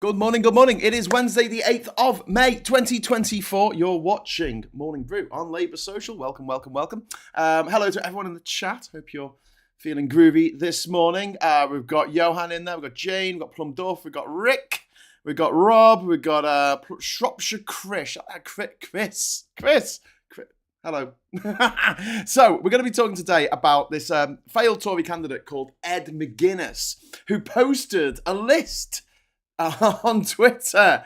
Good morning, good morning. It is Wednesday, the 8th of May, 2024. You're watching Morning Brew on Labour Social. Welcome, welcome, welcome. Hello to everyone in the chat. Hope you're feeling groovy this morning. We've got Johan in there. We've got Jane. We've got Plum Duff. We've got Rick. We've got Rob. We've got Shropshire Chris. Chris. Hello. So, we're going to be talking today about this failed Tory candidate called Ed McGuinness, who posted a list on Twitter,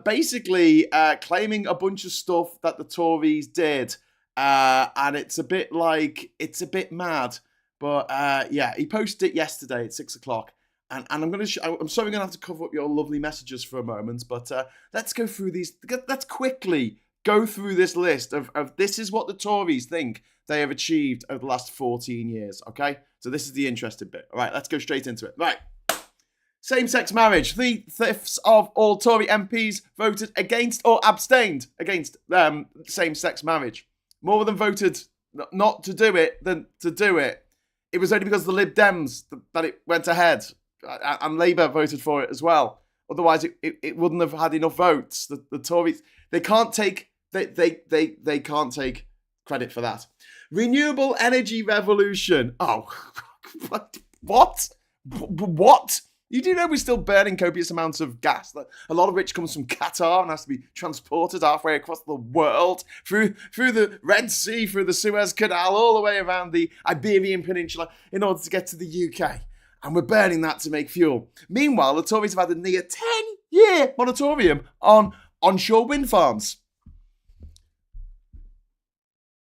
basically claiming a bunch of stuff that the Tories did, and it's a bit mad, but yeah, he posted it yesterday at 6 o'clock, and I'm sorry I'm gonna have to cover up your lovely messages for a moment, but let's go through these. Let's quickly go through this list of this is what the Tories think they have achieved over the last 14 years. Okay, so this is the interesting bit. All right, let's go straight into it. Right. Same-sex marriage. 3/5 of all Tory MPs voted against or abstained against same-sex marriage. More of them voted not to do it than to do it. It was only because of the Lib Dems that it went ahead, and Labour voted for it as well. Otherwise, it wouldn't have had enough votes. The Tories, they can't take credit for that. Renewable energy revolution. Oh, what? What? You do know we're still burning copious amounts of gas, a lot of which comes from Qatar and has to be transported halfway across the world, through the Red Sea, through the Suez Canal, all the way around the Iberian Peninsula in order to get to the UK. And we're burning that to make fuel. Meanwhile, the Tories have had a near 10-year moratorium on onshore wind farms.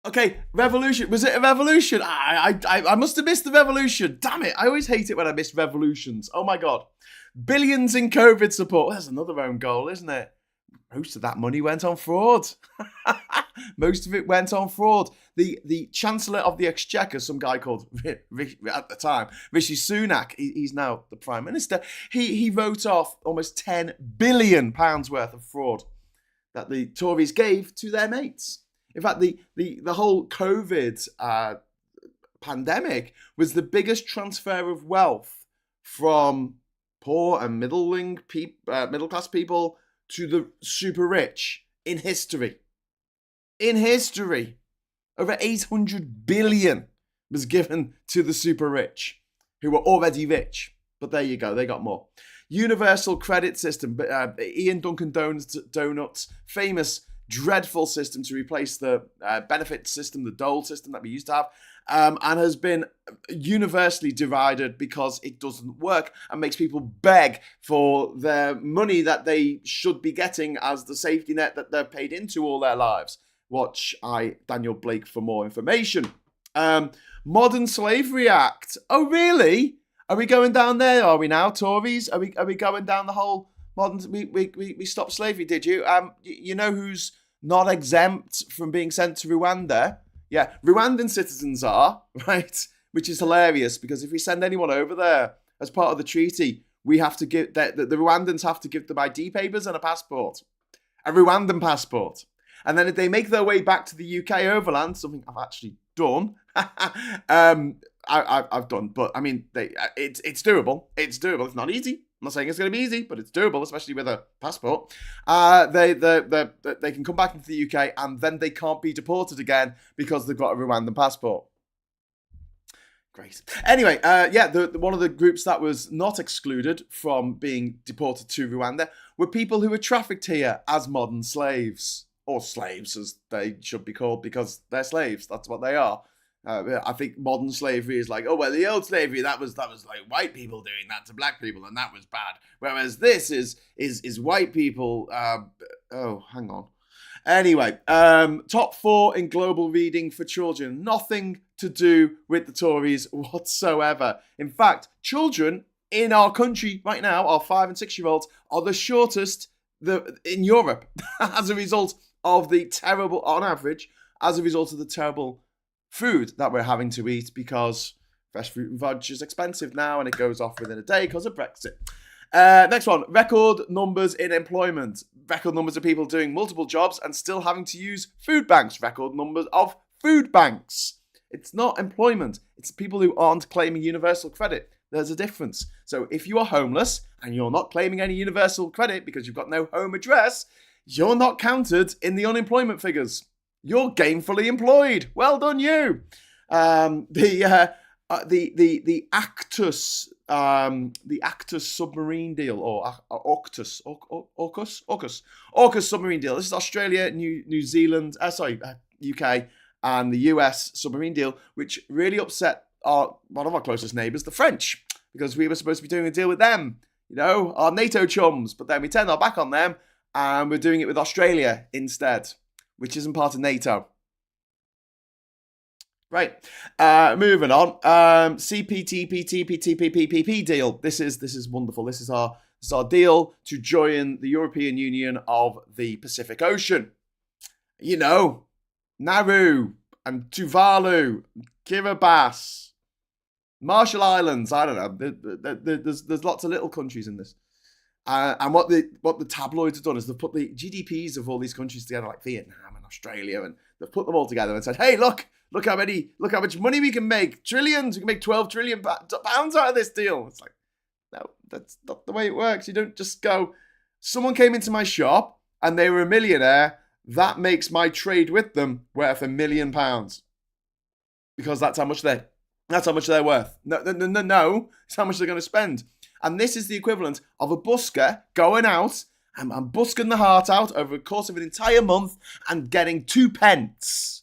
Okay, revolution. Was it a revolution? I must have missed the revolution. Damn it. I always hate it when I miss revolutions. Oh my God. Billions in COVID support. Well, that's another own goal, isn't it? Most of that money went on fraud. Most of it went on fraud. The Chancellor of the Exchequer, some guy called, at the time, Rishi Sunak, he's now the Prime Minister, he wrote off almost £10 billion worth of fraud that the Tories gave to their mates. In fact, the whole COVID pandemic was the biggest transfer of wealth from poor and middle class people to the super rich in history. In history, over 800 billion was given to the super rich, who were already rich. But there you go, they got more. Universal credit system, Ian Duncan Donuts, famous dreadful system to replace the benefit system, the dole system that we used to have, and has been universally derided because it doesn't work and makes people beg for their money that they should be getting as the safety net that they've paid into all their lives. Watch Daniel Blake for more information. Modern Slavery Act. Oh, really? Are we going down there? Are we now, Tories? Are we going down the whole modern? We stopped slavery, did you? You know who's not exempt from being sent to Rwanda? Yeah, Rwandan citizens are, right? Which is hilarious because if we send anyone over there as part of the treaty, we have to give the Rwandans have to give them ID papers and a passport, a Rwandan passport, and then if they make their way back to the UK overland, something I've actually done, I've done, but I mean, it's doable. It's doable. It's not easy. I'm not saying it's going to be easy, but it's doable, especially with a passport. They can come back into the UK and then they can't be deported again because they've got a Rwandan passport. Great. Anyway, one of the groups that was not excluded from being deported to Rwanda were people who were trafficked here as modern slaves, or slaves as they should be called because they're slaves. That's what they are. I think modern slavery is like, oh, well, the old slavery, that was like white people doing that to black people, and that was bad. Whereas this is white people. Hang on. Anyway, top 4 in global reading for children. Nothing to do with the Tories whatsoever. In fact, children in our country right now, our 5 and 6-year-olds, are the shortest in Europe as a result of the terrible, on average, as a result of the terrible food that we're having to eat because fresh fruit and veg is expensive now and it goes off within a day because of Brexit. Next one, record numbers in employment. Record numbers of people doing multiple jobs and still having to use food banks. Record numbers of food banks. It's not employment. It's people who aren't claiming universal credit. There's a difference. So if you are homeless and you're not claiming any universal credit because you've got no home address, you're not counted in the unemployment figures. You're gainfully employed. Well done, you. The Actus submarine deal, or AUKUS submarine deal. This is Australia, New Zealand, UK, and the US submarine deal, which really upset one of our closest neighbours, the French, because we were supposed to be doing a deal with them, our NATO chums, but then we turned our back on them and we're doing it with Australia instead, which isn't part of NATO. Right, moving on. CPTPP deal. This is wonderful. This is our deal to join the European Union of the Pacific Ocean. Nauru and Tuvalu, Kiribati, Marshall Islands. I don't know. There's lots of little countries in this. And what the tabloids have done is they've put the GDPs of all these countries together, like Vietnam and Australia, and they've put them all together and said, "Hey, look how much money we can make. Trillions. We can make 12 trillion pounds out of this deal." It's like, no, that's not the way it works. You don't just go, someone came into my shop and they were a millionaire. That makes my trade with them worth £1 million, because that's how much they're worth. No, it's how much they're going to spend. And this is the equivalent of a busker going out and busking the heart out over the course of an entire month and getting 2 pence.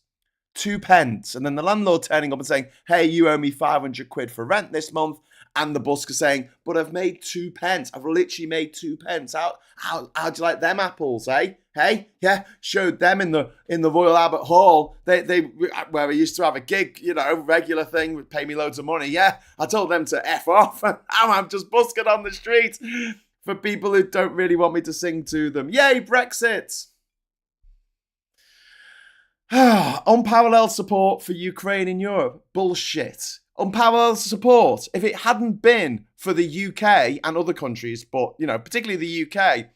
2 pence. And then the landlord turning up and saying, "Hey, you owe me 500 quid for rent this month." And the busker saying, "But I've made 2 pence. I've literally made 2 pence. How'd you like them apples, eh? Hey, yeah." Showed them in the Royal Albert Hall. They where we used to have a gig, regular thing, would pay me loads of money. Yeah, I told them to F off. And now I'm just busking on the street for people who don't really want me to sing to them. Yay, Brexit. Unparalleled support for Ukraine in Europe. Bullshit. Unparalleled support. If it hadn't been for the UK and other countries, but, particularly the UK,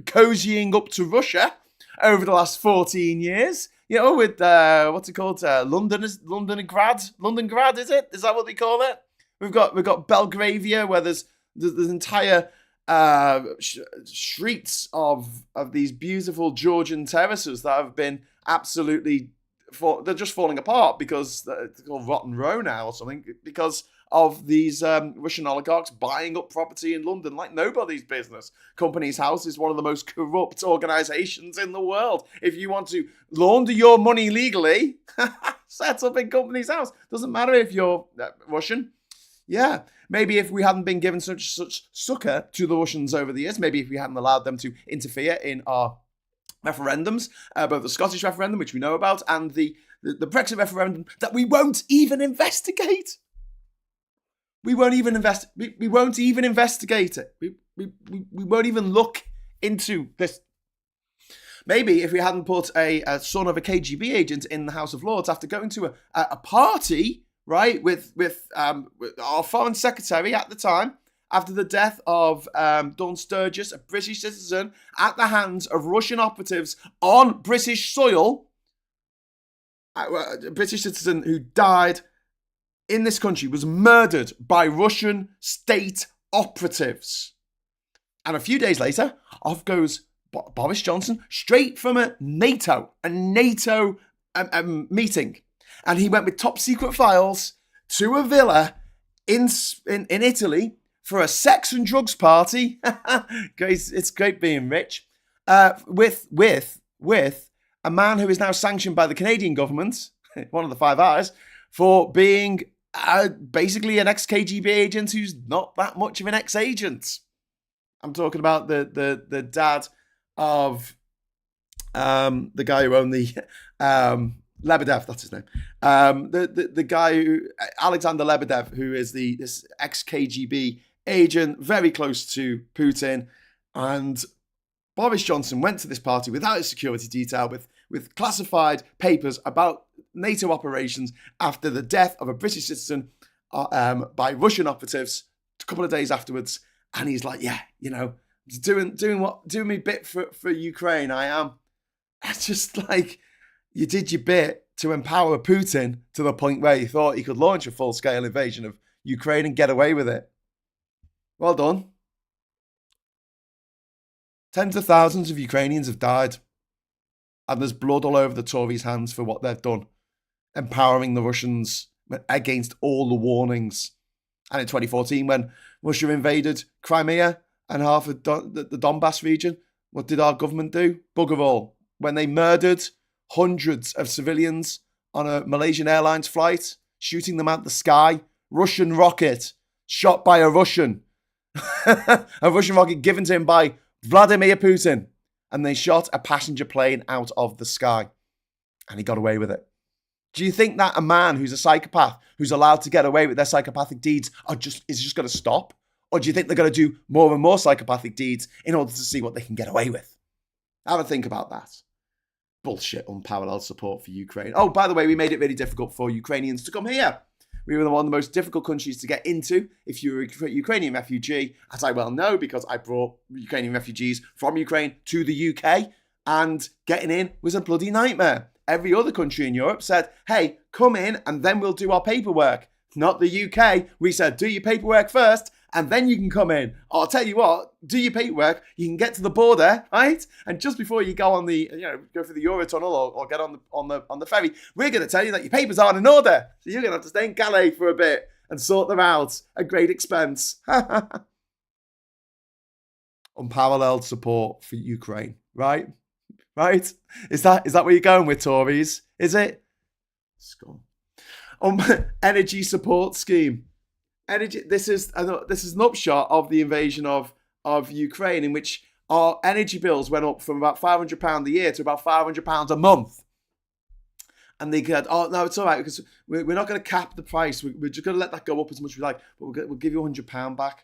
cozying up to Russia over the last 14 years, with, what's it called? Londongrad, is it? Is that what they call it? We've got Belgravia, where there's entire streets of these beautiful Georgian terraces that have been absolutely, they're just falling apart because it's called Rotten Row now or something, because of these Russian oligarchs buying up property in London like nobody's business. Companies House is one of the most corrupt organisations in the world. If you want to launder your money legally, set up in Companies House. Doesn't matter if you're Russian. Yeah, maybe if we hadn't been given such succor to the Russians over the years, maybe if we hadn't allowed them to interfere in our referendums, both the Scottish referendum, which we know about, and the Brexit referendum that we won't even investigate. We won't even investigate it. We won't even look into this. Maybe if we hadn't put a son of a KGB agent in the House of Lords after going to a party, right, with our Foreign Secretary at the time, after the death of Dawn Sturgis, a British citizen, at the hands of Russian operatives on British soil, a British citizen who died in this country, was murdered by Russian state operatives. And a few days later, off goes Boris Johnson, straight from a NATO meeting. And he went with top secret files to a villa in Italy for a sex and drugs party. It's great being rich. With a man who is now sanctioned by the Canadian government, one of the Five Eyes, for being basically an ex-KGB agent who's not that much of an ex-agent. I'm talking about the dad of the guy who owned the Lebedev, that's his name. The guy who, Alexander Lebedev, who is this ex-KGB agent, very close to Putin. And Boris Johnson went to this party without his security detail, with classified papers about NATO operations after the death of a British citizen by Russian operatives a couple of days afterwards. And he's like, yeah, doing me bit for Ukraine. I am. It's just like, you did your bit to empower Putin to the point where he thought he could launch a full-scale invasion of Ukraine and get away with it. Well done. Tens of thousands of Ukrainians have died. And there's blood all over the Tories' hands for what they've done, empowering the Russians against all the warnings. And in 2014, when Russia invaded Crimea and half of the Donbass region, what did our government do? Bugger all. When they murdered hundreds of civilians on a Malaysian Airlines flight, shooting them out the sky, Russian rocket, shot by a Russian. A Russian rocket given to him by Vladimir Putin. And they shot a passenger plane out of the sky. And he got away with it. Do you think that a man who's a psychopath, who's allowed to get away with their psychopathic deeds, is just going to stop? Or do you think they're going to do more and more psychopathic deeds in order to see what they can get away with? Have a think about that. Bullshit, unparalleled support for Ukraine. Oh, by the way, we made it really difficult for Ukrainians to come here. We were one of the most difficult countries to get into if you were a Ukrainian refugee, as I well know, because I brought Ukrainian refugees from Ukraine to the UK, and getting in was a bloody nightmare. Every other country in Europe said, hey, come in and then we'll do our paperwork. Not the UK. We said, do your paperwork first and then you can come in. I'll tell you what, do your paperwork. You can get to the border, right? And just before you go on go through the Eurotunnel or get on the ferry, we're going to tell you that your papers aren't in order. So you're going to have to stay in Calais for a bit and sort them out at great expense. Unparalleled support for Ukraine, right? Right? Is that where you're going with, Tories? Is it? Scum. Energy support scheme. This is an upshot of the invasion of Ukraine, in which our energy bills went up from about £500 a year to about £500 a month. And they said, oh, no, it's all right, because we're not going to cap the price. We're just going to let that go up as much as we like, but we'll give you £100 back.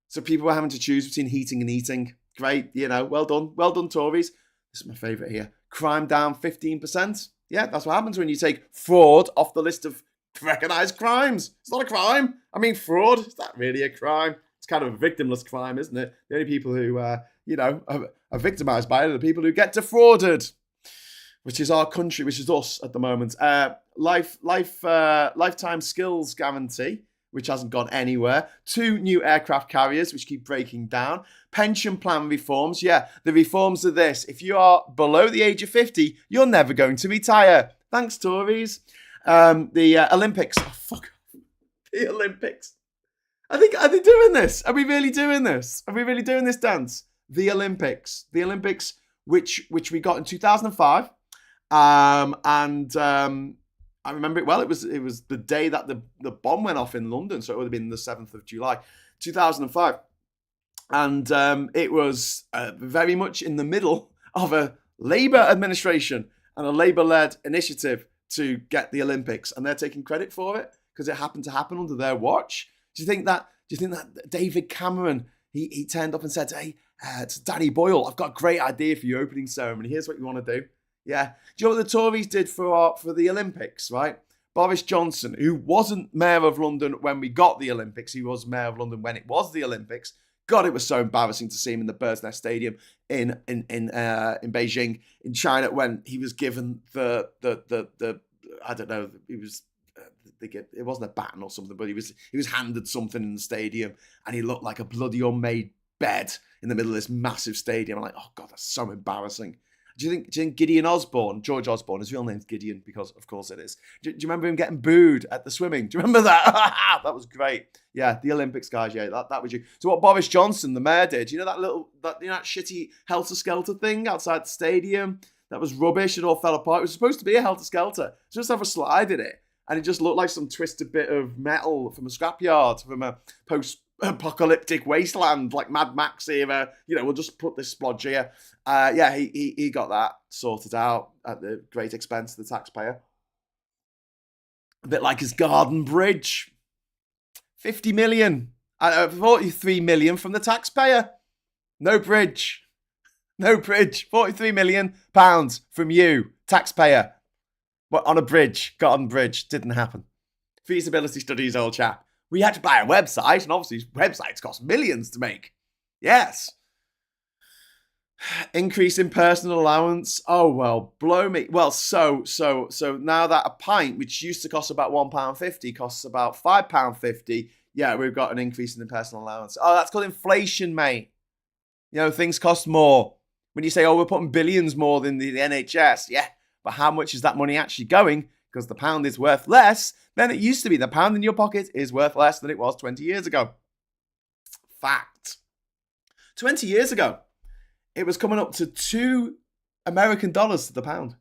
So people were having to choose between heating and eating. Great, well done. Well done, Tories. This is my favourite here. Crime down 15%. Yeah, that's what happens when you take fraud off the list of recognised crimes. It's not a crime. I mean, fraud, is that really a crime? It's kind of a victimless crime, isn't it? The only people who, are victimised by it are the people who get defrauded, which is our country, which is us at the moment. Lifetime skills guarantee, which hasn't gone anywhere. 2 new aircraft carriers, which keep breaking down. Pension plan reforms. Yeah, the reforms are this. If you are below the age of 50, you're never going to retire. Thanks, Tories. The Olympics. Oh, fuck. The Olympics. Are they doing this? Are we really doing this? Are we really doing this dance? The Olympics. The Olympics, which we got in 2005. I remember it well. It was the day that the bomb went off in London, so it would have been the 7th of July, 2005. And it was very much in the middle of a Labour administration and a Labour-led initiative to get the Olympics, and they're taking credit for it because it happened to happen under their watch. Do you think that David Cameron, he turned up and said, hey, to Danny Boyle, I've got a great idea for your opening ceremony. Here's what you want to do. Yeah. Do you know what the Tories did for the Olympics, right? Boris Johnson, who wasn't Mayor of London when we got the Olympics, he was Mayor of London when it was the Olympics. God, it was so embarrassing to see him in the Bird's Nest Stadium in Beijing, in China, when he was given the I don't know, he was it wasn't a baton or something, but he was handed something in the stadium, and he looked like a bloody unmade bed in the middle of this massive stadium. I'm like, oh God, that's so embarrassing. Do you think Gideon Osborne, George Osborne, his real name's Gideon, because of course it is. Do you remember him getting booed at the swimming? Do you remember that? That was great. Yeah, the Olympics, guys. Yeah, that was you. So what Boris Johnson, the mayor, did, that shitty helter-skelter thing outside the stadium? That was rubbish. It all fell apart. It was supposed to be a helter-skelter. Just have a slide in it. And it just looked like some twisted bit of metal from a scrapyard, from a post-apocalyptic wasteland, like Mad Max era. We'll just put this splodge here. He got that sorted out at the great expense of the taxpayer. A bit like his garden bridge. 50 million. 43 million from the taxpayer. No bridge. 43 million pounds from you, taxpayer. But on a bridge, garden bridge, didn't happen. Feasibility studies, old chap. We had to buy a website, and obviously websites cost millions to make. Yes. Increase in personal allowance. Oh well, blow me. Well, so now that a pint, which used to cost about £1.50, costs about £5.50. Yeah, we've got an increase in the personal allowance. Oh, that's called inflation, mate. You know, things cost more. When you say, oh, we're putting billions more than the NHS, yeah, but how much is that money actually going? Because the pound is worth less than it used to be. The pound in your pocket is worth less than it was 20 years ago. Fact. 20 years ago, it was coming up to $2 to the pound.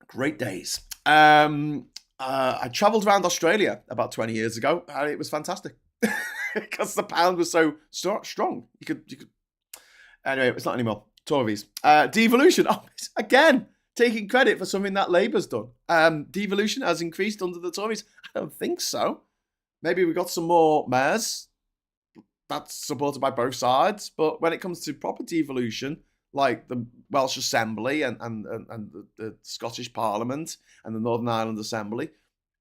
Great days. I travelled around Australia about 20 years ago, and it was fantastic because the pound was so strong. You could. Anyway, it's not anymore. Tories. Devolution. Oh, again, taking credit for something that Labour's done. Devolution has increased under the Tories. I don't think so. Maybe we got some more mayors. That's supported by both sides. But when it comes to proper devolution, like the Welsh Assembly and the Scottish Parliament and the Northern Ireland Assembly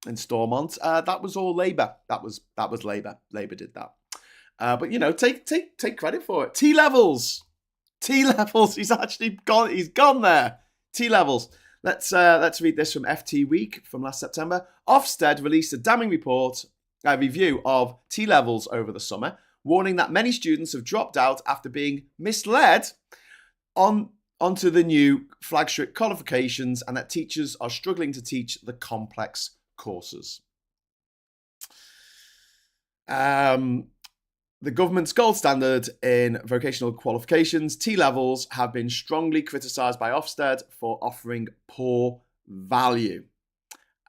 in Stormont, that was all Labour. That was Labour. Labour did that. But you know, take credit for it. T-levels. He's actually gone. He's gone there. T-levels. Let's read this from FT Week from last September. Ofsted released a damning review of T-levels over the summer, warning that many students have dropped out after being misled onto the new flagship qualifications, and that teachers are struggling to teach the complex courses. The government's gold standard in vocational qualifications, T-levels, have been strongly criticised by Ofsted for offering poor value.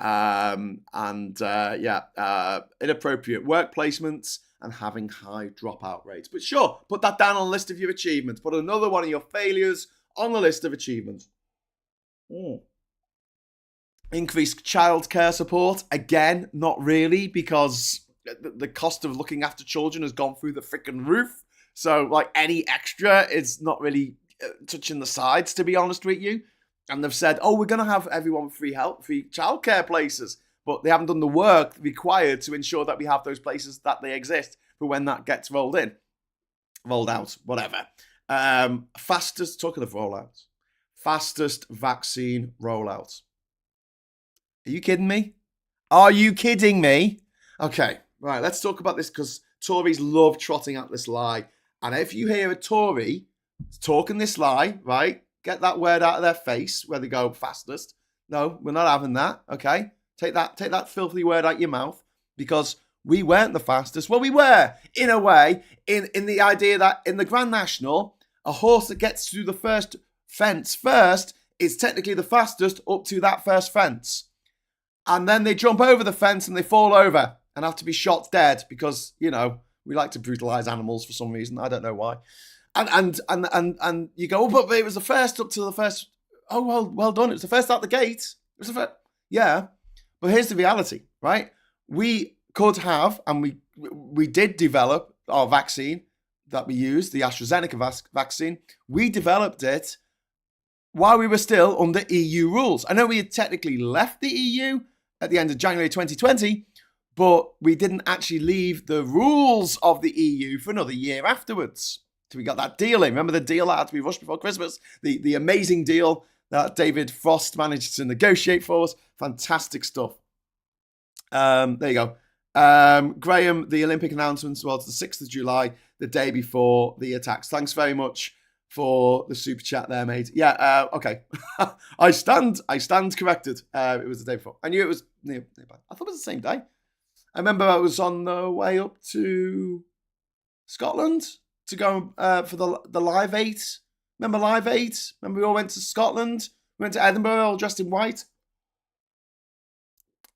Inappropriate work placements and having high dropout rates. But sure, put that down on the list of your achievements. Put another one of your failures on the list of achievements. Increased childcare support. Again, not really, because the cost of looking after children has gone through the freaking roof. So, like, any extra is not really touching the sides, to be honest with you. And they've said, oh, we're going to have everyone free childcare places. But they haven't done the work required to ensure that we have those places, that they exist for when that gets rolled out, whatever. Talking of rollouts, fastest vaccine rollout. Are you kidding me? Are you kidding me? Okay, right, let's talk about this, because Tories love trotting out this lie. And if you hear a Tory talking this lie, right, get that word out of their face where they go fastest. No, we're not having that, okay? Take that filthy word out your mouth, because we weren't the fastest. Well, we were, in a way, in the idea that in the Grand National, a horse that gets through the first fence first is technically the fastest up to that first fence. And then they jump over the fence and they fall over and have to be shot dead because, you know, we like to brutalize animals for some reason. I don't know why. And you go, oh, but it was the first up to the first. Oh, well done. It was the first out the gate. It was the first. Yeah. But here's the reality, right? We could have, and we did develop our vaccine that we used, the AstraZeneca vaccine. We developed it while we were still under EU rules. I know we had technically left the EU at the end of January 2020, but we didn't actually leave the rules of the EU for another year afterwards. So we got that deal in. Remember the deal that had to be rushed before Christmas? The amazing deal that David Frost managed to negotiate for us. Fantastic stuff. There you go. Graham, the Olympic announcements was the 6th of July, the day before the attacks. Thanks very much for the super chat there, mate. Yeah, okay. I stand corrected. It was the day before. I knew it was nearby. I thought it was the same day. I remember I was on the way up to Scotland to go for the Live 8. Remember Live 8? Remember we all went to Scotland? We went to Edinburgh all dressed in white.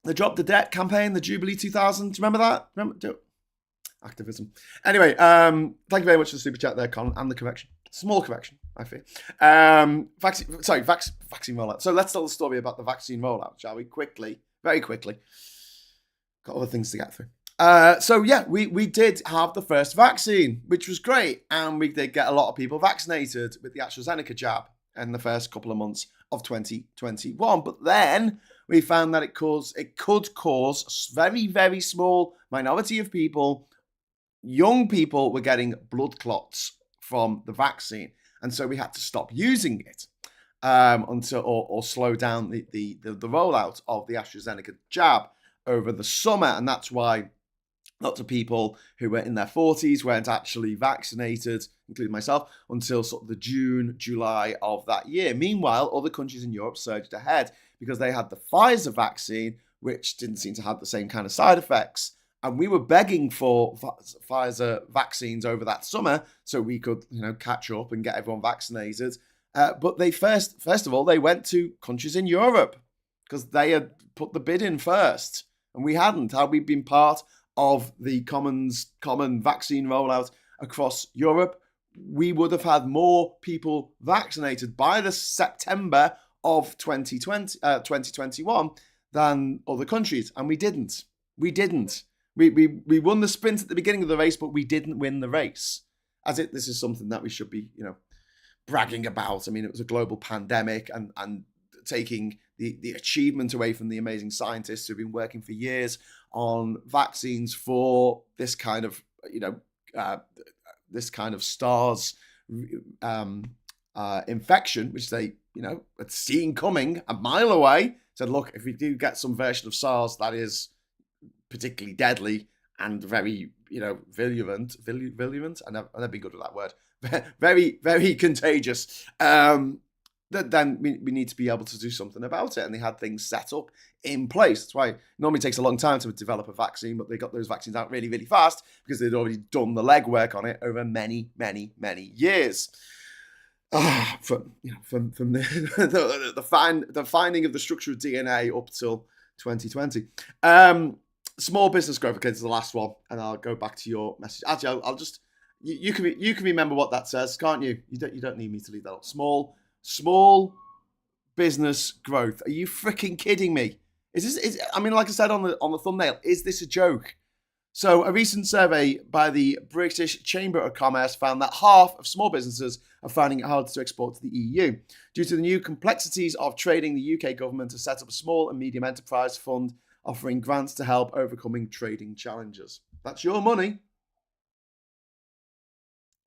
The Drop the Debt campaign, the Jubilee 2000. Remember that? Activism. Anyway, thank you very much for the super chat there, Con, and the correction. Small correction, I fear. Vaccine rollout. So let's tell the story about the vaccine rollout, shall we? Quickly, very quickly. Got other things to get through. We did have the first vaccine, which was great. And we did get a lot of people vaccinated with the AstraZeneca jab in the first couple of months of 2021. But then we found that it could cause a very, very small minority of people, young people, were getting blood clots from the vaccine. And so we had to stop using it until or slow down the rollout of the AstraZeneca jab over the summer. And that's why lots of people who were in their 40s weren't actually vaccinated, including myself, until sort of the June, July of that year. Meanwhile, other countries in Europe surged ahead because they had the Pfizer vaccine, which didn't seem to have the same kind of side effects. And we were begging for Pfizer vaccines over that summer so we could, catch up and get everyone vaccinated. But they first of all, they went to countries in Europe because they had put the bid in first, and we hadn't. Had we been part of the common vaccine rollout across Europe, we would have had more people vaccinated by the September of 2021 than other countries, and we didn't. We won the sprint at the beginning of the race, but we didn't win the race. This is something that we should be, bragging about. I mean, it was a global pandemic, and taking the achievement away from the amazing scientists who've been working for years on vaccines for this kind of, SARS infection, which they, had seen coming a mile away. Said, look, if we do get some version of SARS that is particularly deadly and very, virulent. I've never been good with that word. Very, very contagious. Then we need to be able to do something about it. And they had things set up in place. That's why it normally takes a long time to develop a vaccine, but they got those vaccines out really, really fast because they'd already done the legwork on it over many, many, many years. From the finding of the structure of DNA up till 2020. Small business growth, okay, this is the last one, and I'll go back to your message. Actually, I'll just you can remember what that says, can't you? You don't need me to leave that up. Small business growth. Are you freaking kidding me? Like I said on the thumbnail, is this a joke? So a recent survey by the British Chamber of Commerce found that half of small businesses are finding it hard to export to the EU. Due to the new complexities of trading, the UK government has set up a small and medium enterprise fund offering grants to help overcoming trading challenges. That's your money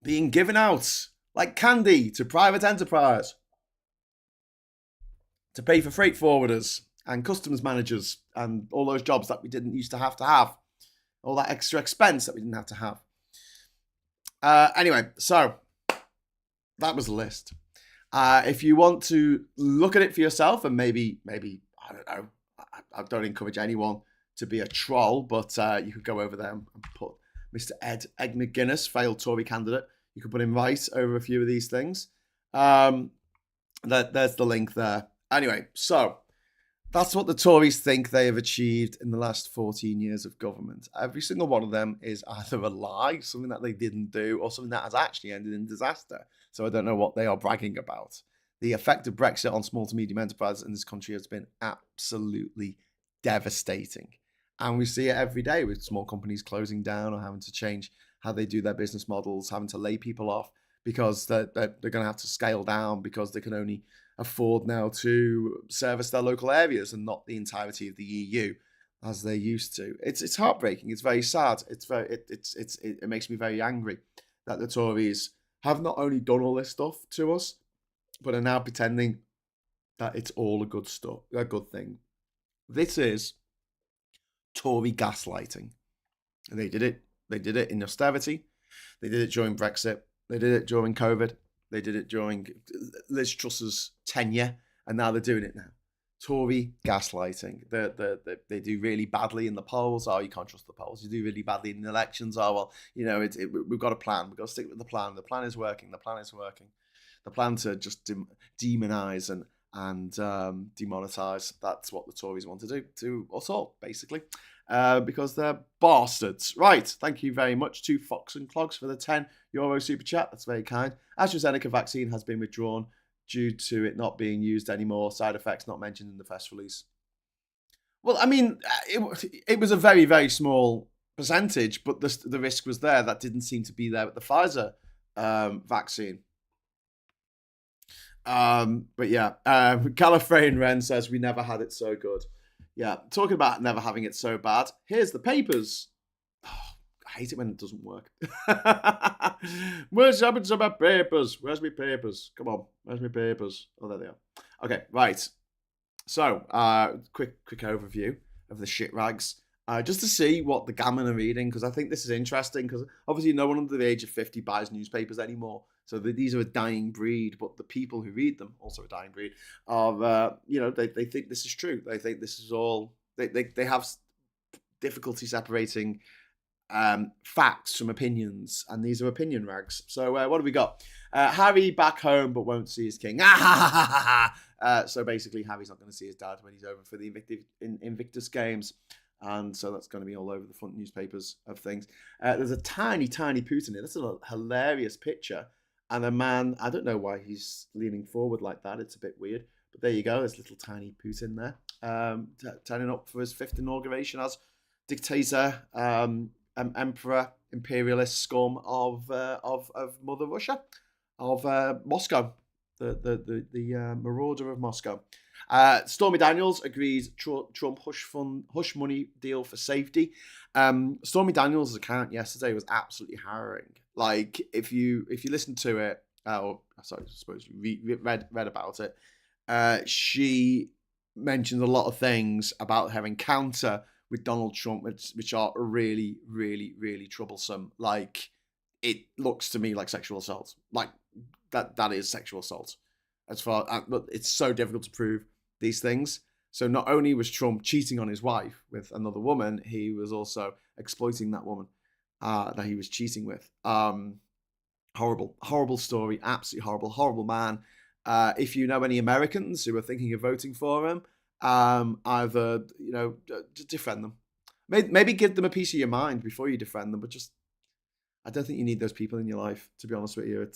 being given out like candy to private enterprise to pay for freight forwarders and customs managers and all those jobs that we didn't used to have. All that extra expense that we didn't have to have. Anyway, so that was the list. If you want to look at it for yourself, and maybe I don't know, I don't encourage anyone to be a troll, but you could go over there and put Mr. Ed McGuinness, failed Tory candidate. You could put him right over a few of these things. There's the link there. Anyway, so that's what the Tories think they have achieved in the last 14 years of government. Every single one of them is either a lie, something that they didn't do, or something that has actually ended in disaster. So I don't know what they are bragging about. The effect of Brexit on small to medium enterprises in this country has been absolutely devastating. And we see it every day with small companies closing down or having to change how they do their business models, having to lay people off because they're going to have to scale down because they can only afford now to service their local areas and not the entirety of the EU as they used to. It's heartbreaking. It's very sad. It makes me very angry that the Tories have not only done all this stuff to us, but are now pretending that it's all a good thing. This is Tory gaslighting. And they did it. They did it in austerity. They did it during Brexit. They did it during COVID. They did it during Liz Truss's tenure, and now they're doing it now. Tory gaslighting. They do really badly in the polls. Oh, you can't trust the polls. You do really badly in the elections. Oh, well, we've got a plan. We've got to stick with the plan. The plan is working. The plan is working. The plan to just demonize and demonetize. That's what the Tories want to do to us all, basically, because they're bastards. Right. Thank you very much to Fox and Clogs for the €10 super chat. That's very kind. AstraZeneca vaccine has been withdrawn due to it not being used anymore. Side effects not mentioned in the press release. Well, I mean, it was a very, very small percentage, but the risk was there. That didn't seem to be there with the Pfizer vaccine. But yeah, Califrain Wren says we never had it so good. Yeah, talking about never having it so bad. Here's the papers. Oh, hate it when it doesn't work. Where's happened to my papers? Where's my papers? Come on, where's my papers? Oh, there they are. Okay, right. So, quick overview of the shit rags. Just to see what the gammon are reading, because I think this is interesting, because obviously no one under the age of 50 buys newspapers anymore. So these are a dying breed, but the people who read them, also a dying breed, are, they think this is true. They think this is all, they have difficulty separating facts from opinions, and these are opinion rags. So what have we got? Harry back home but won't see his king. So basically Harry's not going to see his dad when he's over for the Invictus Games, and so that's going to be all over the front newspapers of things. There's a tiny Putin here. That's a hilarious picture, and a man, I don't know why he's leaning forward like that. It's a bit weird, but there you go. There's little tiny Putin there, turning up for his 5th inauguration as dictator, emperor, imperialist scum of Mother Russia, of Moscow, the marauder of Moscow. Stormy Daniels agrees Trump hush money deal for safety. Stormy Daniels' account yesterday was absolutely harrowing. Like, if you listen to it, or sorry, I suppose you read about it, she mentions a lot of things about her encounter with Donald Trump, which are really, really, really troublesome. Like, it looks to me like sexual assault. Like, that is sexual assault. But it's so difficult to prove these things. So not only was Trump cheating on his wife with another woman, he was also exploiting that woman that he was cheating with. Horrible story. Absolutely horrible man. If you know any Americans who are thinking of voting for him, either, just defriend them. Maybe give them a piece of your mind before you defriend them, but just, I don't think you need those people in your life, to be honest with you.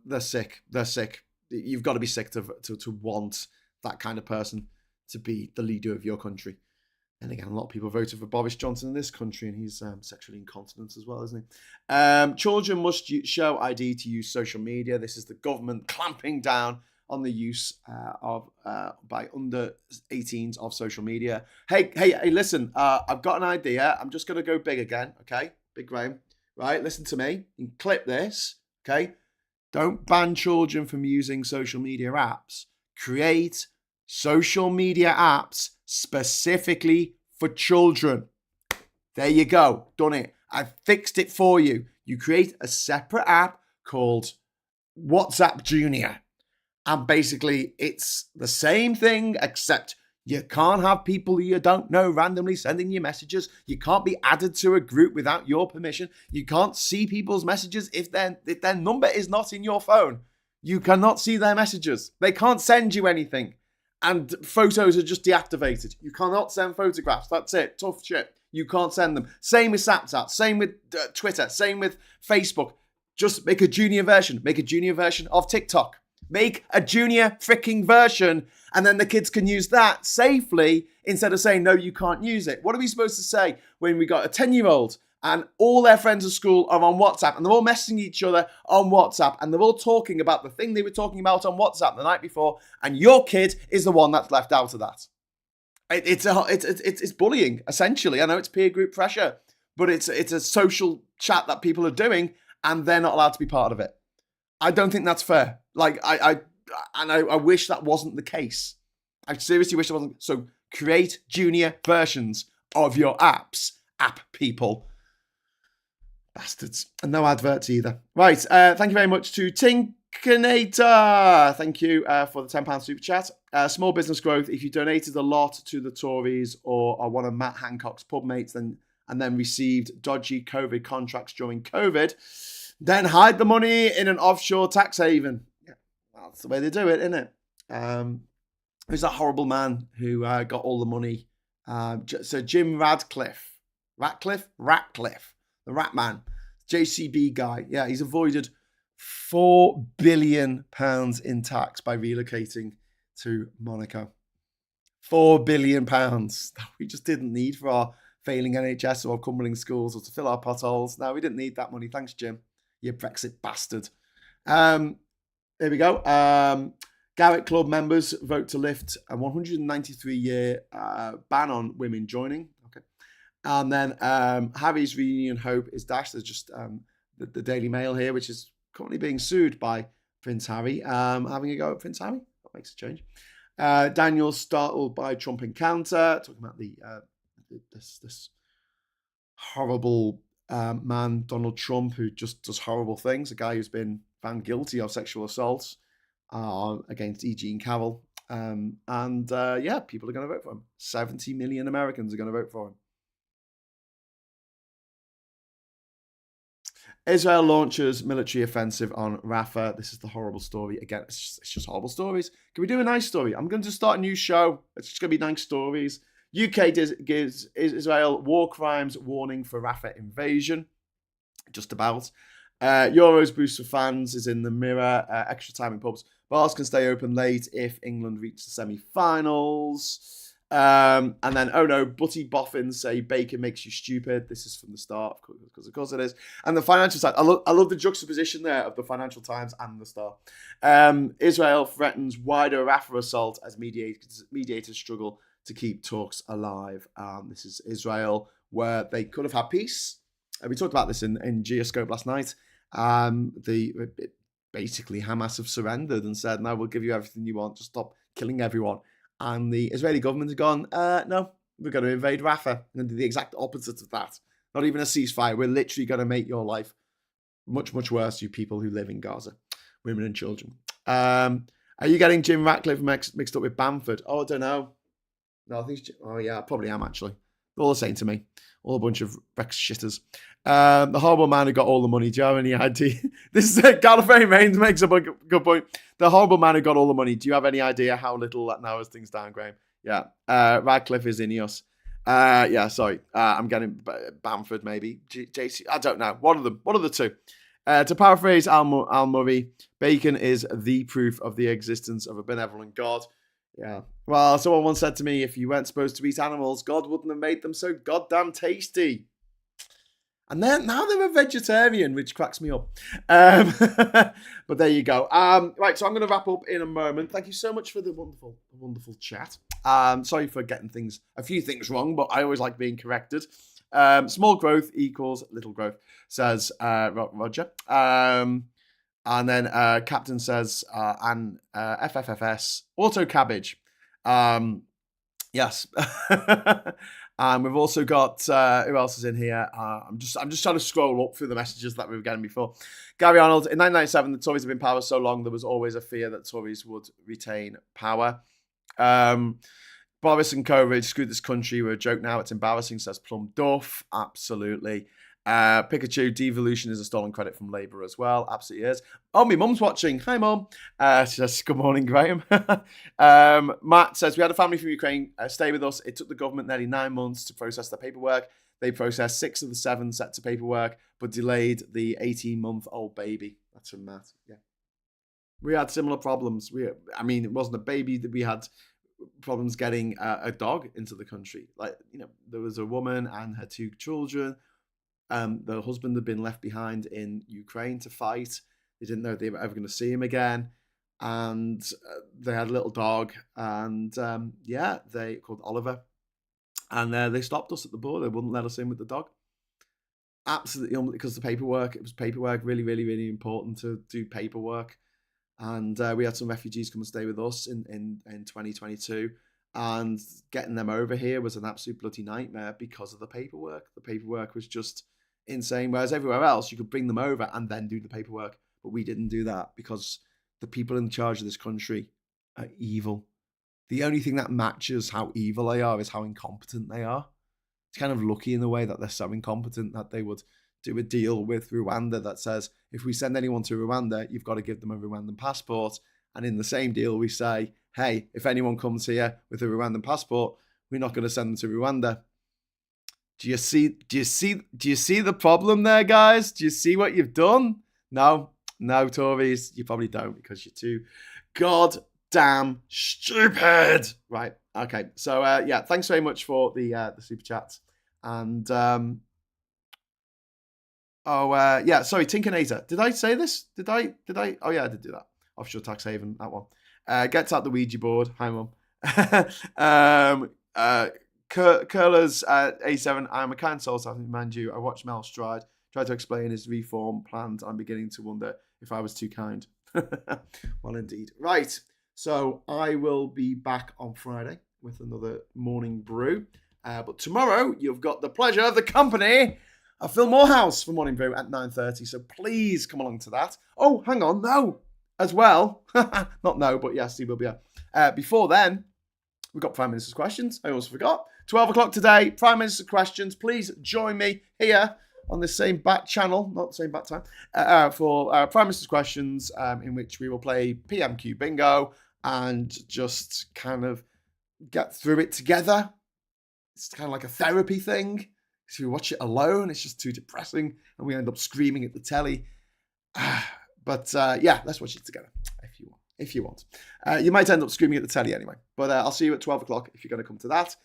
They're sick. They're sick. You've got to be sick to want that kind of person to be the leader of your country. And again, a lot of people voted for Boris Johnson in this country, and he's sexually incontinent as well, isn't he? Children must show ID to use social media. This is the government clamping down on the use by under 18s of social media. Hey, listen, I've got an idea. I'm just going to go big again, okay? Big Graham, right? Listen to me. You can clip this, okay? Don't ban children from using social media apps. Create social media apps specifically for children. There you go. Done it. I've fixed it for you. You create a separate app called WhatsApp Junior. And basically, it's the same thing, except you can't have people you don't know randomly sending you messages. You can't be added to a group without your permission. You can't see people's messages if their number is not in your phone. You cannot see their messages. They can't send you anything. And photos are just deactivated. You cannot send photographs. That's it. Tough shit. You can't send them. Same with Snapchat. Same with Twitter. Same with Facebook. Just make a junior version. Make a junior version of TikTok. Make a junior freaking version, and then the kids can use that safely instead of saying, no, you can't use it. What are we supposed to say when we got a 10-year-old and all their friends at school are on WhatsApp and they're all messaging each other on WhatsApp and they're all talking about the thing they were talking about on WhatsApp the night before, and your kid is the one that's left out of that? It's bullying, essentially. I know it's peer group pressure, but it's a social chat that people are doing and they're not allowed to be part of it. I don't think that's fair. Like, I wish that wasn't the case. I seriously wish it wasn't. So create junior versions of your apps, app people. Bastards. And no adverts either. Right. Thank you very much to Tinkinator. Thank you for the £10 super chat. Small business growth. If you donated a lot to the Tories or are one of Matt Hancock's pub mates and then received dodgy COVID contracts during COVID, then hide the money in an offshore tax haven. Yeah, that's the way they do it, isn't it? Who's that horrible man who got all the money? So Jim Ratcliffe, the rat man, JCB guy. Yeah, he's avoided £4 billion in tax by relocating to Monaco. £4 billion that we just didn't need for our failing NHS or crumbling schools or to fill our potholes. No, we didn't need that money. Thanks, Jim. You Brexit bastard. There we go. Garrett Club members vote to lift a 193-year ban on women joining. Okay. And then Harry's reunion hope is dashed. There's just the Daily Mail here, which is currently being sued by Prince Harry, having a go at Prince Harry. That makes a change. Daniel startled by Trump encounter, talking about this horrible man, Donald Trump, who just does horrible things. A guy who's been found guilty of sexual assault against E. Jean Carroll. Yeah, people are going to vote for him. 70 million Americans are going to vote for him. Israel launches military offensive on Rafah. This is the horrible story. Again, it's just horrible stories. Can we do a nice story? I'm going to start a new show. It's just going to be nice stories. UK gives Israel war crimes warning for Rafah invasion. Just about. Euros boost for fans is in the mirror. Extra time in pubs. Bars can stay open late if England reach the semi-finals. And then, oh no, Butty Boffins say bacon makes you stupid. This is from the start, because of course it is. And the Financial Times, I love the juxtaposition there of the Financial Times and the Star. Israel threatens wider Rafah assault as mediators struggle to keep talks alive. This is Israel, where they could have had peace. We talked about this in Geoscope last night. Basically, Hamas have surrendered and said, no, we'll give you everything you want. Just stop killing everyone. And the Israeli government has gone, no, we're going to invade Rafah. We're going to do the exact opposite of that. Not even a ceasefire. We're literally going to make your life much, much worse, you people who live in Gaza, women and children. Are you getting Jim Ratcliffe mixed up with Bamford? Oh, I don't know. No, I think oh yeah, I probably am actually. They're all the same to me. All a bunch of Brexitters. The horrible man who got all the money. Do you have any idea? This is Gallifrey Mains makes a good point. The horrible man who got all the money. Do you have any idea how little that narrows things down, Graham? Yeah. Radcliffe is Ineos. Yeah, sorry. I'm getting Bamford maybe. JC. I don't know. One of them. One of the two. To paraphrase Al Murray, bacon is the proof of the existence of a benevolent God. Yeah. Well, someone once said to me, if you weren't supposed to eat animals, God wouldn't have made them so goddamn tasty. And then now they're a vegetarian, which cracks me up. But there you go. Right, so I'm going to wrap up in a moment. Thank you so much for the wonderful chat. Sorry for getting a few things wrong, but I always like being corrected. Small growth equals little growth, says Roger. And then Captain says, and FFFS, auto cabbage. Yes. And we've also got, who else is in here? I'm just trying to scroll up through the messages that we were getting before. Gary Arnold, in 1997, the Tories have been in power so long, there was always a fear that Tories would retain power. Boris and co screwed this country. We're a joke now. It's embarrassing, says Plum Duff. Absolutely. Pikachu, devolution is a stolen credit from Labour as well. Absolutely is. Oh, my mum's watching. Hi, Mum. She says, good morning, Graham. Matt says, we had a family from Ukraine stay with us. It took the government nearly 9 months to process the paperwork. They processed 6 of the 7 sets of paperwork, but delayed the 18-month-old baby. That's from Matt. Yeah. We had similar problems. It wasn't a baby that we had problems getting a dog into the country. There was a woman and her 2 children. The husband had been left behind in Ukraine to fight. They didn't know they were ever going to see him again. And they had a little dog. And they called Oliver. And they stopped us at the border. They wouldn't let us in with the dog. Absolutely, because the paperwork. It was paperwork, really, really, really important to do paperwork. And we had some refugees come and stay with us in 2022. And getting them over here was an absolute bloody nightmare because of the paperwork. The paperwork was just insane. Whereas everywhere else, you could bring them over and then do the paperwork. But we didn't do that because the people in charge of this country are evil. The only thing that matches how evil they are is how incompetent they are. It's kind of lucky in the way that they're so incompetent that they would do a deal with Rwanda that says, if we send anyone to Rwanda, you've got to give them a Rwandan passport. And in the same deal, we say, hey, if anyone comes here with a Rwandan passport, we're not going to send them to Rwanda. Do you see the problem there, guys? Do you see what you've done? No, Tories, you probably don't because you're too goddamn stupid. Right. Okay. So thanks very much for the super chats. And sorry, Tinkanator. Did I say this? Did I? Oh yeah, I did do that. Offshore tax haven, that one. Gets out the Ouija board. Hi, Mum. Curler's A7, I'm a kind soul, so I mind you, I watched Mel Stride try to explain his reform plans. I'm beginning to wonder if I was too kind. Well, indeed. Right, so I will be back on Friday with another morning brew. But tomorrow, you've got the pleasure of the company of Phil Morehouse for Morning Brew at 9:30. So please come along to that. Oh, hang on, no, as well. Not no, but yes, he will be here. Before then, we've got Prime Minister's Questions. I also forgot. 12 o'clock today, Prime Minister's Questions. Please join me here on the same bat channel, not the same bat time, for Prime Minister's Questions, in which we will play PMQ Bingo and just kind of get through it together. It's kind of like a therapy thing. If you watch it alone, it's just too depressing, and we end up screaming at the telly. But yeah, let's watch it together if you want. You might end up screaming at the telly anyway. But I'll see you at 12 o'clock if you're going to come to that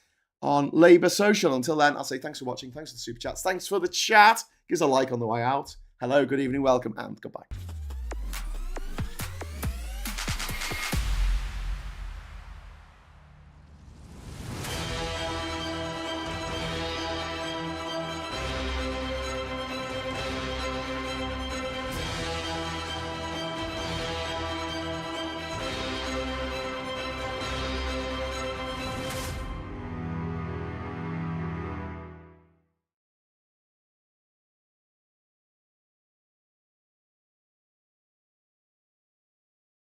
on Labour Social. Until then, I'll say thanks for watching. Thanks for the super chats. Thanks for the chat. Give us a like on the way out. Hello, good evening, welcome, and goodbye.